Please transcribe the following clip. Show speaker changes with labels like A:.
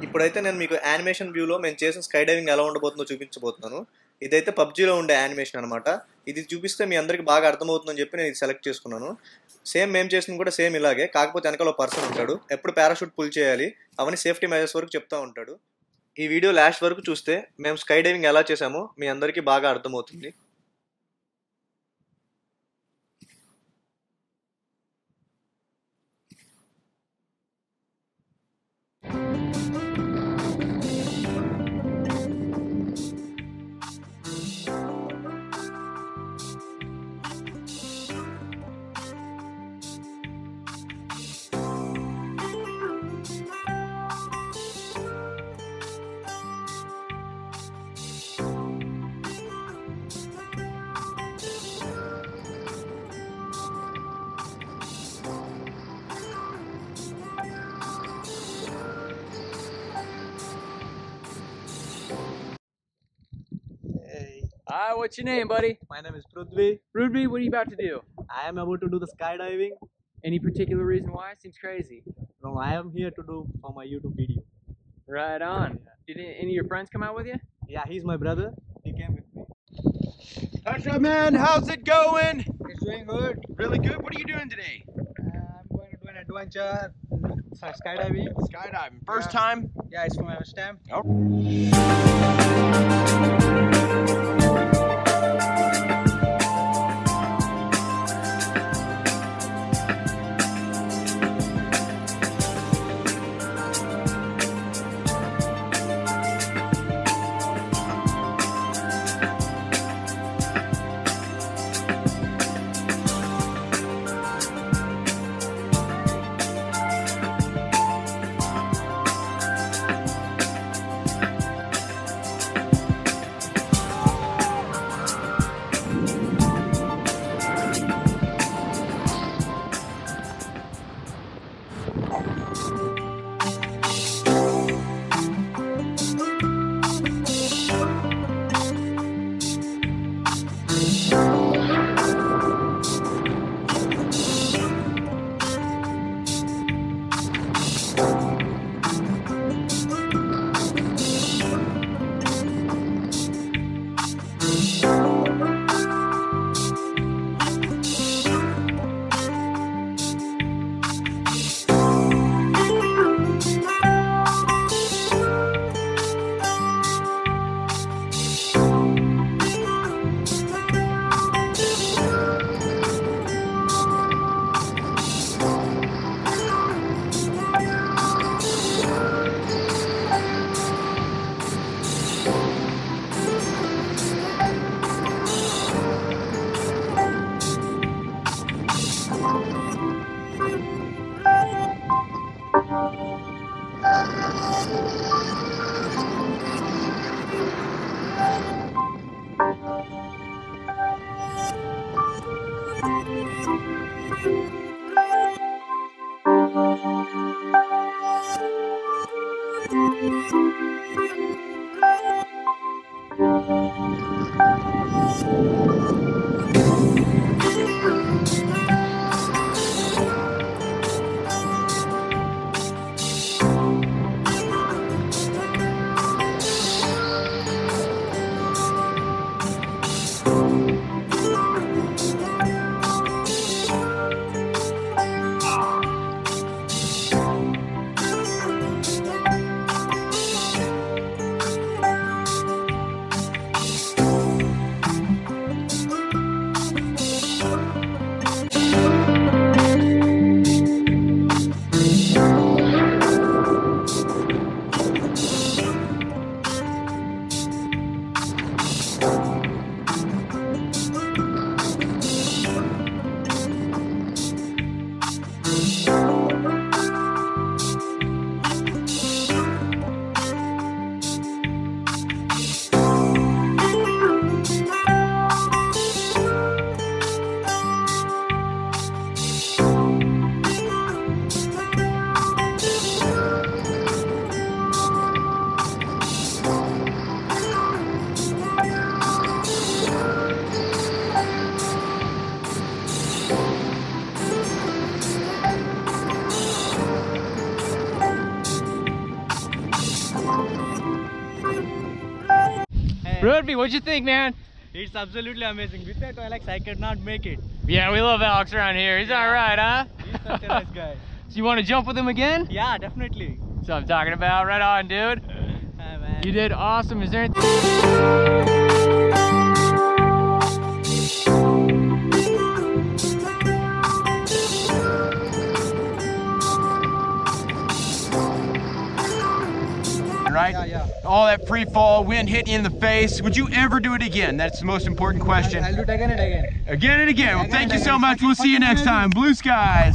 A: ఇప్పుడైతే నేను మీకు యానిమేషన్ వ్యూలో మేము చేసిన స్కై డైవింగ్ ఎలా ఉండబోతుందో చూపించబోతున్నాను. ఇదైతే పబ్జీలో ఉండే యానిమేషన్ అనమాట. ఇది చూపిస్తే మీ అందరికి బాగా అర్థమవుతుందని చెప్పి నేను ఇది సెలెక్ట్ చేసుకున్నాను. సేమ్ మేము చేసింది కూడా సేమ్ ఇలాగే, కాకపోతే వెనకాల పర్సన్ ఉంటాడు, ఎప్పుడు పారాషూట్ పుల్ చేయాలి అవన్నీ సేఫ్టీ మెజర్స్ వరకు చెప్తా ఉంటాడు. ఈ వీడియో లాస్ట్ వరకు చూస్తే మేము స్కై డైవింగ్ ఎలా చేసామో మీ అందరికీ బాగా అర్థమవుతుంది.
B: Hi, what's your name, buddy?
C: My name is Prudvi.
B: Ruby, what are you about to do?
C: I am about to do the skydiving.
B: Any particular reason why? Seems crazy.
C: No, I am here to do for my YouTube video.
B: Right on. Did any of your friends come out with you?
C: Yeah, he's my brother. He came with me.
D: Touch up, man. How's it going?
C: It's doing good.
D: Really good. What are you doing today?
C: I'm going to do an adventure skydiving.
D: Skydiving. First
C: Yeah.
D: time?
C: Yeah, it's for my first time.
D: Oh.
B: Rudby, what'd you think, man?
C: It's absolutely amazing. Without Alex, I could not make it.
B: Yeah, we love Alex around here. He's alright, huh?
C: He's such a nice guy.
B: So you want to jump with him again?
C: Yeah, definitely.
B: That's what I'm talking about. Right on, dude.
C: Hi, man.
B: You did awesome. Is there anything?
D: Right?
C: Yeah.
D: All that free fall, wind hitting you in the face. Would you ever do it again? That's the most important question.
C: I'll do it again and again.
D: Again and again. Well,
C: Again
D: thank
C: and
D: you so
C: again.
D: much. We'll see you next time. Blue skies.